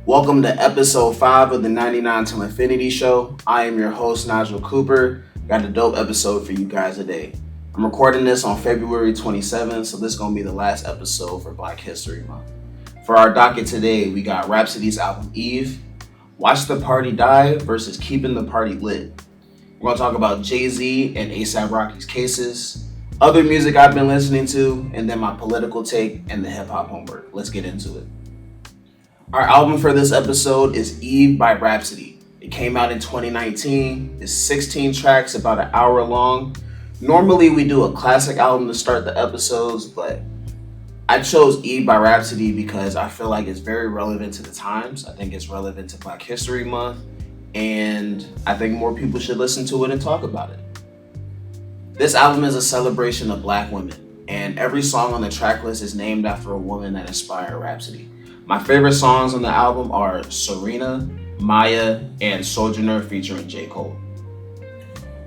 Welcome to episode 5 of the 99 to Infinity Show. I am your host, Nigel Cooper. Got a dope episode for you guys today. I'm recording this on February 27th, so this is going to be the last episode for Black History Month. For our docket today, we got Rapsody's album Eve, Watch the Party Die versus Keeping the Party Lit. We're going to talk about Jay-Z and A$AP Rocky's cases, other music I've been listening to, and then my political take and the hip-hop homework. Let's get into it. Our album for this episode is Eve by Rapsody. It came out in 2019. It's 16 tracks, about an hour long. Normally we do a classic album to start the episodes, but I chose Eve by Rapsody because I feel like it's very relevant to the times. I think it's relevant to Black History Month, and I think more people should listen to it and talk about it. This album is a celebration of Black women, and every song on the track list is named after a woman that inspired Rapsody. My favorite songs on the album are Serena, Maya, and Sojourner featuring J. Cole.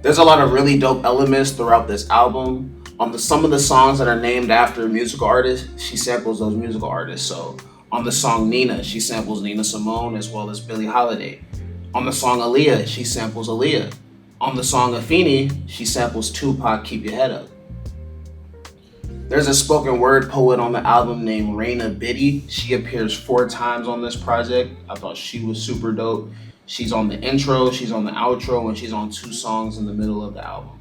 There's a lot of really dope elements throughout this album. On some of the songs that are named after musical artists, she samples those musical artists. So on the song Nina, she samples Nina Simone as well as Billie Holiday. On the song Aaliyah, she samples Aaliyah. On the song Afeni, she samples Tupac, Keep Your Head Up. There's a spoken word poet on the album named Raina Biddy. She appears 4 times on this project. I thought she was super dope. She's on the intro, she's on the outro, and she's on 2 songs in the middle of the album.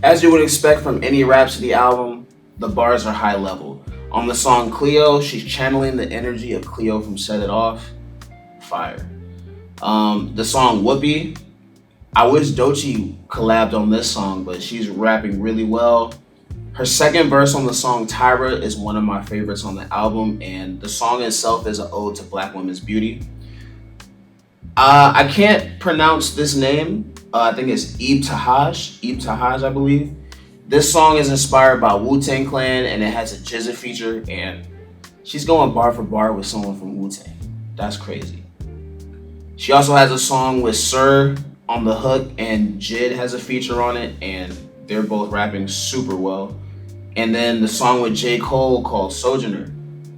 As you would expect from any Rapsody album, the bars are high level. On the song Cleo, she's channeling the energy of Cleo from Set It Off. Fire. The song Whoopi, I wish Doechii collabed on this song, but she's rapping really well. Her second verse on the song Tyra is one of my favorites on the album, and the song itself is an ode to Black women's beauty. I can't pronounce this name. I think it's Ibtihaj, I believe. This song is inspired by Wu-Tang Clan, and it has a GZA feature, and she's going bar for bar with someone from Wu-Tang. That's crazy. She also has a song with Sir on the hook, and Jid has a feature on it, and they're both rapping super well. And then the song with J. Cole called Sojourner,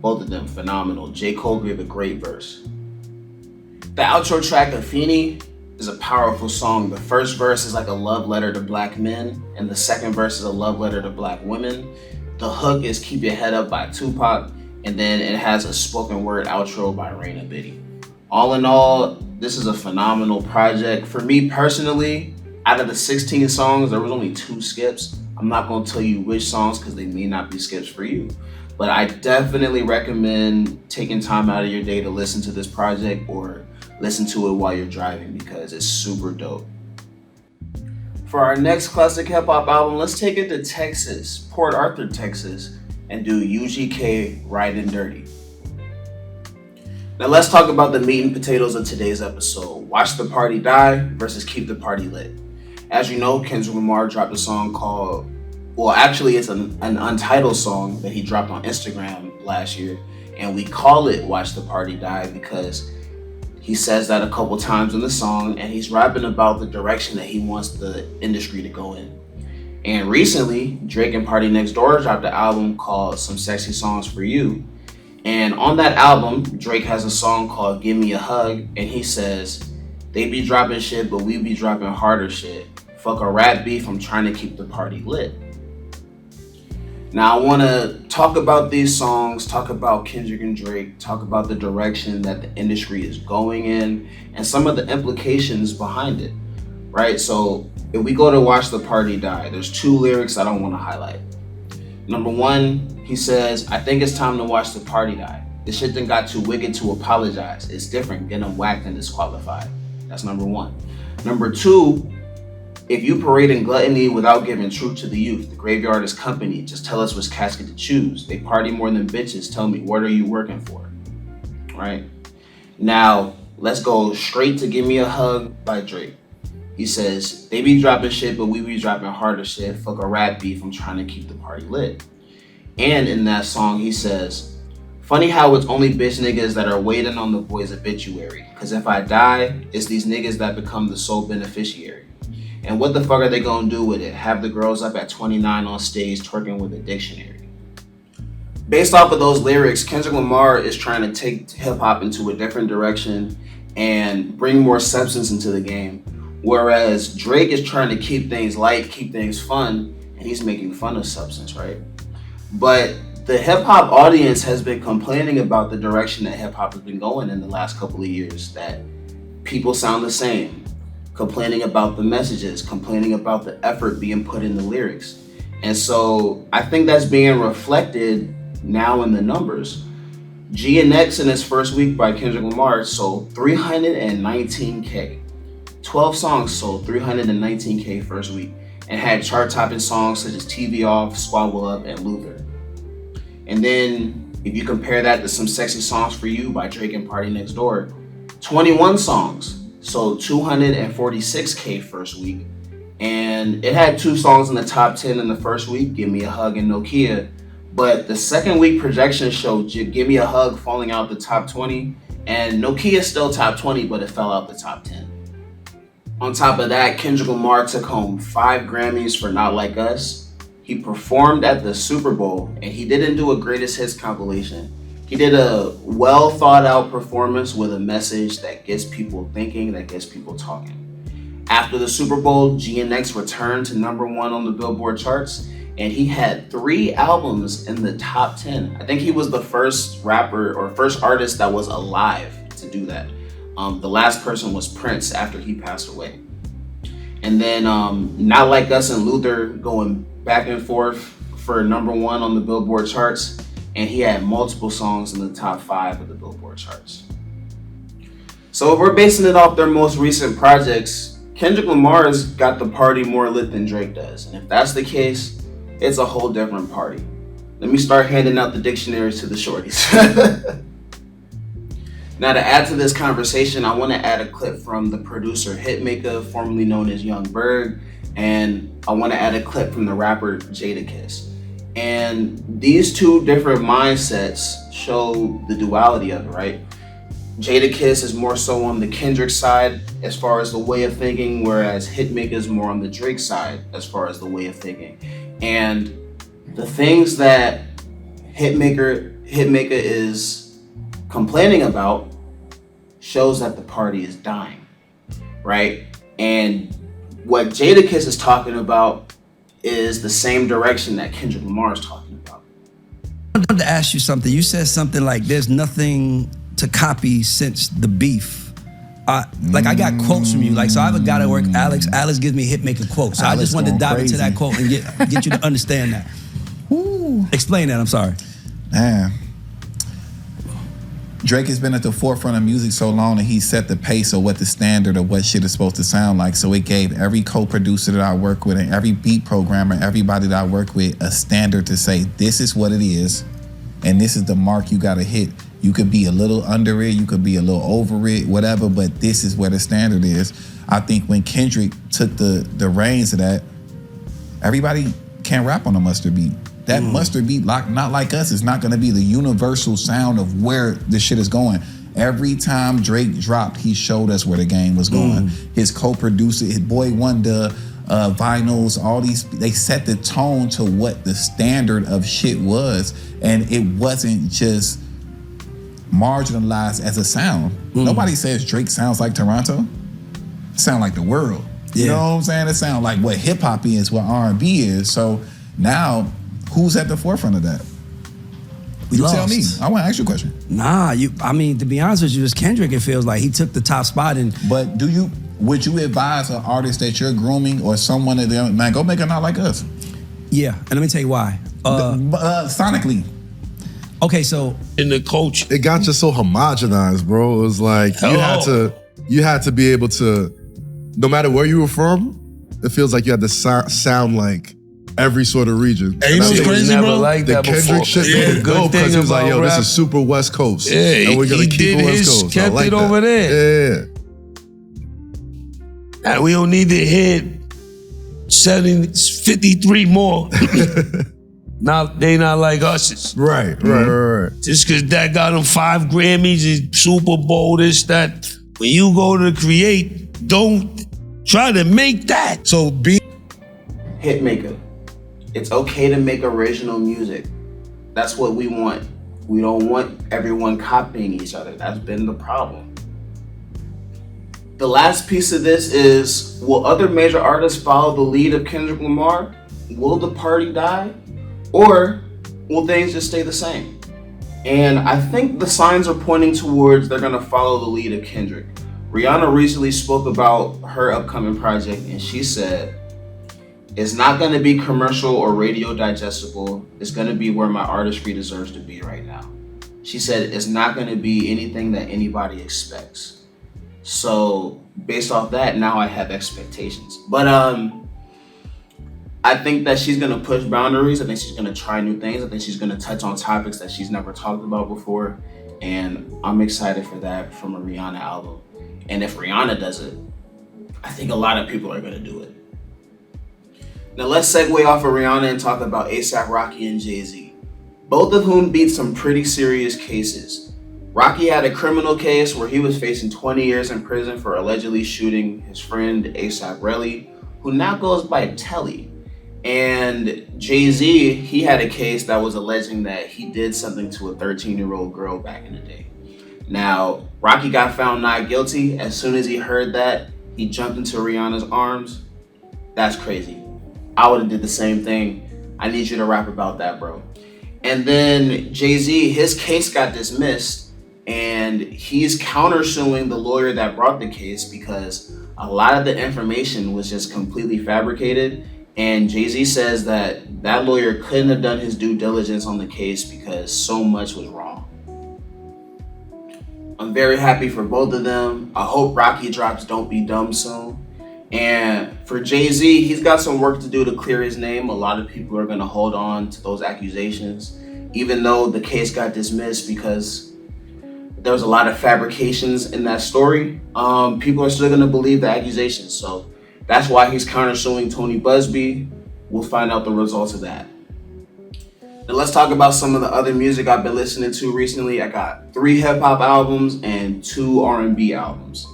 both of them phenomenal. J. Cole gave a great verse. The outro track Afeni is a powerful song. The first verse is like a love letter to Black men, and the second verse is a love letter to Black women. The hook is Keep Your Head Up by Tupac, and then it has a spoken word outro by Raina Biddy. All in all, this is a phenomenal project. For me personally, out of the 16 songs, there was only 2 skips. I'm not going to tell you which songs because they may not be skips for you. But I definitely recommend taking time out of your day to listen to this project or listen to it while you're driving because it's super dope. For our next classic hip hop album, let's take it to Texas, Port Arthur, Texas, and do UGK Riding Dirty. Now let's talk about the meat and potatoes of today's episode. Watch the Party Die versus Keep the Party Lit. As you know, Kendrick Lamar dropped a song called, it's an untitled song that he dropped on Instagram last year, and we call it Watch the Party Die because he says that a couple times in the song, and he's rapping about the direction that he wants the industry to go in. And recently, Drake and Party Next Door dropped an album called Some Sexy Songs for You, and on that album, Drake has a song called Give Me a Hug, and he says, they be dropping shit, but we be dropping harder shit. Fuck a rap beef, I'm trying to keep the party lit. Now I want to talk about these songs, talk about Kendrick and Drake, talk about the direction that the industry is going in, and some of the implications behind it, right? So if we go to Watch the Party Die, there's 2 lyrics that I want to highlight. Number 1, he says, I think it's time to watch the party die. This shit done got too wicked to apologize. It's different, getting whacked and disqualified. That's number 1. Number 2, if you parade in gluttony without giving truth to the youth, the graveyard is company. Just tell us which casket to choose. They party more than bitches. Tell me, what are you working for? Right? Now, let's go straight to Give Me a Hug by Drake. He says, they be dropping shit, but we be dropping harder shit. Fuck a rap beef, I'm trying to keep the party lit. And in that song, he says, funny how it's only bitch niggas that are waiting on the boy's obituary. Cause if I die, it's these niggas that become the sole beneficiary. And what the fuck are they gonna do with it? Have the girls up at 29 on stage twerking with a dictionary. based off of those lyrics, Kendrick Lamar is trying to take hip hop into a different direction and bring more substance into the game. Whereas Drake is trying to keep things light, keep things fun, and he's making fun of substance, right? But the hip hop audience has been complaining about the direction that hip hop has been going in the last couple of years, that people sound the same, complaining about the messages, complaining about the effort being put in the lyrics. And so I think that's being reflected now in the numbers. GNX in his first week by Kendrick Lamar sold 319K. 12 songs sold 319K first week and had chart-topping songs such as TV Off, Squabble Up, and Luther. And then if you compare that to Some Sexy Songs for You by Drake and Party Next Door, 21 songs sold 246K first week. And it had 2 songs in the top 10 in the first week, Give Me a Hug and Nokia. But the second week projections showed Give Me a Hug falling out the top 20, and Nokia still top 20, but it fell out the top 10. On top of that, Kendrick Lamar took home 5 Grammys for Not Like Us. He performed at the Super Bowl, and he didn't do a greatest hits compilation. He did a well thought out performance with a message that gets people thinking, that gets people talking. After the Super Bowl, GNX returned to #1 on the Billboard charts, and he had 3 albums in the top 10. I think he was the first rapper or first artist that was alive to do that. The last person was Prince after he passed away. And then Not Like Us and Luther going back and forth for #1 on the Billboard charts, and he had multiple songs in the top 5 of the Billboard charts. So if we're basing it off their most recent projects, Kendrick Lamar's got the party more lit than Drake does. And if that's the case, it's a whole different party. Let me start handing out the dictionaries to the shorties. Now, to add to this conversation, I want to add a clip from the producer Hitmaker, formerly known as Young Berg, and I want to add a clip from the rapper Jadakiss. And these two different mindsets show the duality of it, right? Jadakiss is more so on the Kendrick side as far as the way of thinking, whereas Hitmaker is more on the Drake side as far as the way of thinking. And the things that Hitmaker is complaining about shows that the party is dying, right? And what Jadakiss is talking about is the same direction that Kendrick Lamar is talking about. I wanted to ask you something. You said something like, there's nothing to copy since the beef. Like I got quotes from you. Like, so I have a guy at work, Alex. Alex gives me Hitmaker quotes. So I just wanted to dive into that quote and get you to understand that. Explain that, I'm sorry. Man. Drake has been at the forefront of music so long that he set the pace of what the standard of what shit is supposed to sound like. So it gave every co-producer that I work with and every beat programmer, everybody that I work with, a standard to say, this is what it is, and this is the mark you gotta hit. You could be a little under it, you could be a little over it, whatever, but this is where the standard is. I think when Kendrick took the reins of that, everybody can't rap on a mustard beat. That mustard beat, Not Like Us, is not gonna be the universal sound of where this shit is going. Every time Drake dropped, he showed us where the game was going. His co-producer, his Boy Wonder, Vinyls, all these, they set the tone to what the standard of shit was. And it wasn't just marginalized as a sound. Nobody says Drake sounds like Toronto. It sounds like the world. You know what I'm saying? It sounds like what hip hop is, what R&B is. So now, who's at the forefront of that? You tell me. I want to ask you a question. Nah, I mean, to be honest with you, it's Kendrick. It feels like he took the top spot. But would you advise an artist that you're grooming or someone that man, go make a Not Like Us? Yeah, and let me tell you why. Sonically. Okay, so in the coach, it got just so homogenized, bro. It was like you had to be able to, no matter where you were from, it feels like you had to sound like every sort of region. And you know what's crazy, bro? Like the Kendrick shit made it go because he was like, yo, this is super West Coast. Yeah, and we're going to keep it West Coast. Kept like it over there. Yeah. And we don't need to hit 53 more. Now they not like us. Right. Just because that got them 5 Grammys, is Super Bowl, this, that. When you go to create, don't try to make that. So be Hitmaker. It's okay to make original music. That's what we want. We don't want everyone copying each other. That's been the problem. The last piece of this is, will other major artists follow the lead of Kendrick Lamar? Will the party die? Or will things just stay the same? And I think the signs are pointing towards they're gonna follow the lead of Kendrick. Rihanna recently spoke about her upcoming project, and she said, it's not gonna be commercial or radio digestible. It's gonna be where my artistry deserves to be right now. She said it's not gonna be anything that anybody expects. So based off that, now I have expectations. But I think that she's gonna push boundaries. I think she's gonna try new things. I think she's gonna touch on topics that she's never talked about before. And I'm excited for that from a Rihanna album. And if Rihanna does it, I think a lot of people are gonna do it. Now let's segue off of Rihanna and talk about A$AP Rocky and Jay-Z, both of whom beat some pretty serious cases. Rocky had a criminal case where he was facing 20 years in prison for allegedly shooting his friend A$AP Rocky, who now goes by Telly. And Jay-Z, he had a case that was alleging that he did something to a 13-year-old girl back in the day. Now, Rocky got found not guilty. As soon as he heard that, he jumped into Rihanna's arms. That's crazy. I would have did the same thing. I need you to rap about that, bro. And then Jay-Z, his case got dismissed, and he's countersuing the lawyer that brought the case because a lot of the information was just completely fabricated. And Jay-Z says that that lawyer couldn't have done his due diligence on the case because so much was wrong. I'm very happy for both of them. I hope Rocky drops Don't Be Dumb soon. And for Jay-Z, he's got some work to do to clear his name. A lot of people are going to hold on to those accusations, even though the case got dismissed because there was a lot of fabrications in that story. People are still going to believe the accusations. So that's why he's countersuing Tony Busby. We'll find out the results of that. Now let's talk about some of the other music I've been listening to recently. I got 3 hip-hop albums and 2 R&B albums.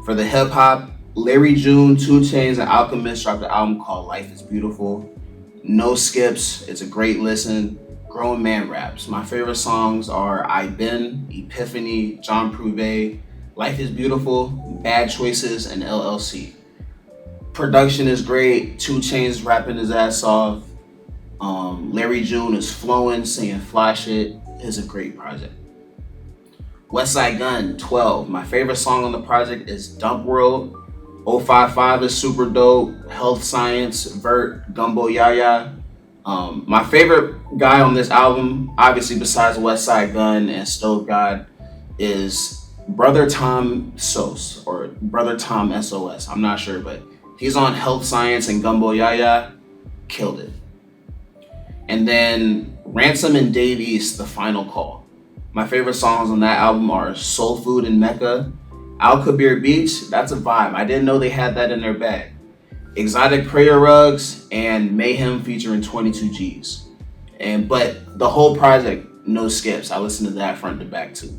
For the hip-hop, Larry June, 2 Chainz, and Alchemist dropped an album called Life is Beautiful. No skips. It's a great listen. Grown man raps. My favorite songs are I Been, Epiphany, John Pruve, Life is Beautiful, Bad Choices, and LLC. Production is great. 2 Chainz rapping his ass off. Larry June is flowing, saying fly shit. It's a great project. Westside Gunn, 12. My favorite song on the project is Dump World. 055 is super dope. Health Science, Vert, Gumbo Yaya. My favorite guy on this album, obviously besides Westside Gunn and Stove God, is Brother Tom Sos, or Brother Tom SOS. I'm not sure, but he's on Health Science and Gumbo Yaya. Killed it. And then Ransom and Dave East, The Final Call. My favorite songs on that album are Soul Food and Mecca. Al Kabir Beach, that's a vibe. I didn't know they had that in their bag. Exotic Prayer Rugs and Mayhem featuring 22 G's. But the whole project, no skips. I listened to that front to back too.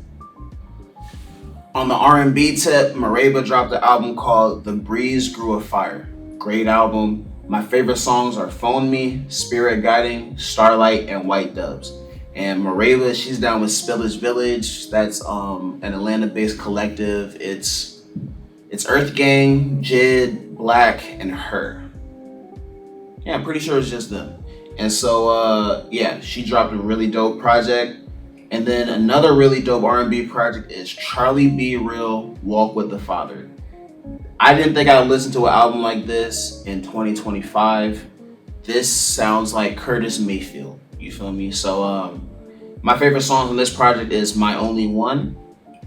On the R&B tip, Mereba dropped an album called The Breeze Grew a Fire. Great album. My favorite songs are Phone Me, Spirit Guiding, Starlight, and White Doves. And Mereba, she's down with Spillage Village. That's an Atlanta-based collective. It's Earth Gang, Jid, Black, and her. Yeah, I'm pretty sure it's just them. And so, she dropped a really dope project. And then another really dope R&B project is Charlie Be Real, Walk with the Father. I didn't think I'd listen to an album like this in 2025. This sounds like Curtis Mayfield. You feel me? So, my favorite songs on this project is My Only One,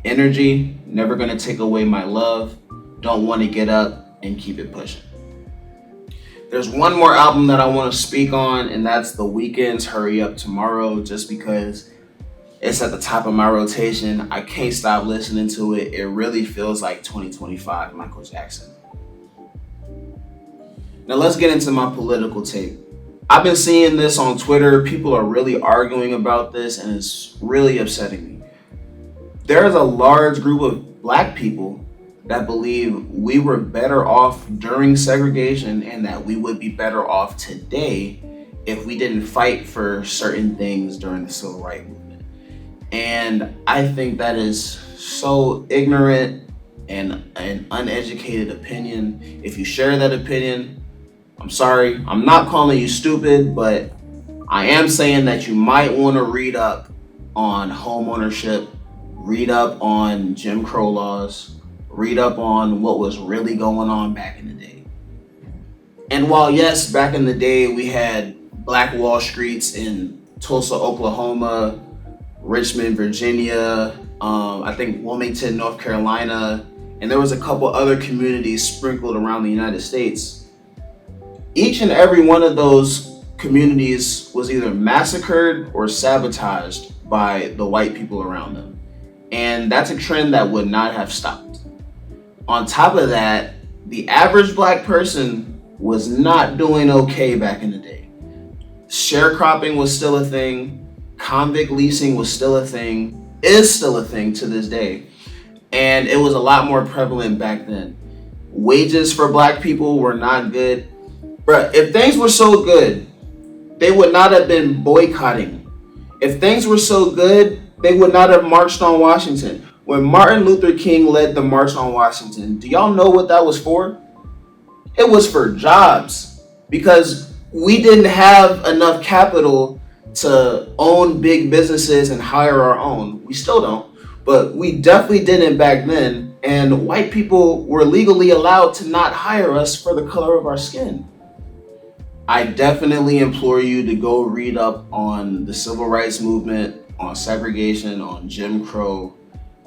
Energy, Never Gonna Take Away My Love, Don't Wanna Get Up, and Keep It Pushing. There's one more album that I want to speak on, and that's The Weeknd's Hurry Up Tomorrow, just because it's at the top of my rotation. I can't stop listening to it. It really feels like 2025 Michael Jackson. Now let's get into my political take. I've been seeing this on Twitter. People are really arguing about this, and it's really upsetting me. There's a large group of Black people that believe we were better off during segregation and that we would be better off today if we didn't fight for certain things during the civil rights movement. And I think that is so ignorant and an uneducated opinion. If you share that opinion, I'm sorry. I'm not calling you stupid, but I am saying that you might want to read up on home ownership, read up on Jim Crow laws, read up on what was really going on back in the day. And while yes, back in the day we had Black Wall Streets in Tulsa, Oklahoma, Richmond, Virginia, I think Wilmington, North Carolina, and there was a couple other communities sprinkled around the United States. Each and every one of those communities was either massacred or sabotaged by the white people around them. And that's a trend that would not have stopped. On top of that, the average black person was not doing okay back in the day. Sharecropping was still a thing. Convict leasing was still a thing, is still a thing to this day. And it was a lot more prevalent back then. Wages for black people were not good. Bruh, if things were so good, they would not have been boycotting. If things were so good, they would not have marched on Washington. When Martin Luther King led the March on Washington, do y'all know what that was for? It was for jobs, because we didn't have enough capital to own big businesses and hire our own. We still don't, but we definitely didn't back then. And white people were legally allowed to not hire us for the color of our skin. I definitely implore you to go read up on the civil rights movement, on segregation, on Jim Crow,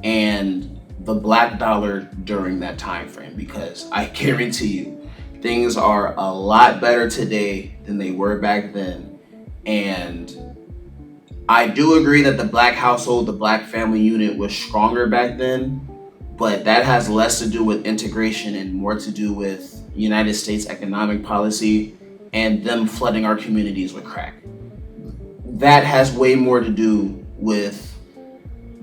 and the black dollar during that time frame, because I guarantee you things are a lot better today than they were back then. And I do agree that the black household, the black family unit was stronger back then, but that has less to do with integration and more to do with United States economic policy and them flooding our communities with crack. That has way more to do with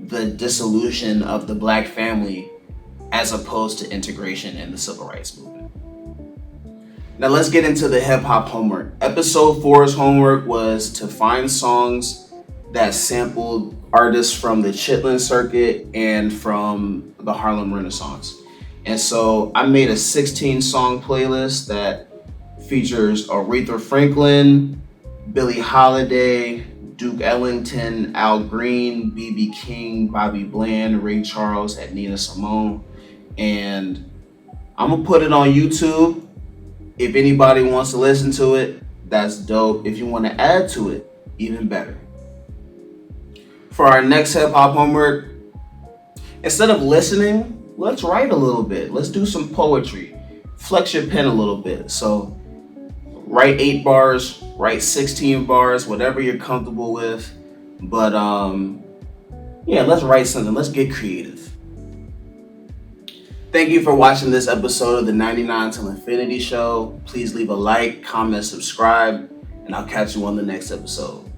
the dissolution of the black family as opposed to integration and the civil rights movement. Now let's get into the hip hop homework. Episode 4's homework was to find songs that sampled artists from the Chitlin circuit and from the Harlem Renaissance. And so I made a 16 song playlist that features Aretha Franklin, Billie Holiday, Duke Ellington, Al Green, B.B. King, Bobby Bland, Ray Charles, and Nina Simone. And I'm gonna put it on YouTube. If anybody wants to listen to it, that's dope. If you want to add to it, even better. For our next hip hop homework, instead of listening, let's write a little bit. Let's do some poetry. Flex your pen a little bit. So write 8 bars, write 16 bars, whatever you're comfortable with. But yeah, let's write something. Let's get creative. Thank you for watching this episode of the 99 Till Infinity Show. Please leave a like, comment, subscribe, and I'll catch you on the next episode.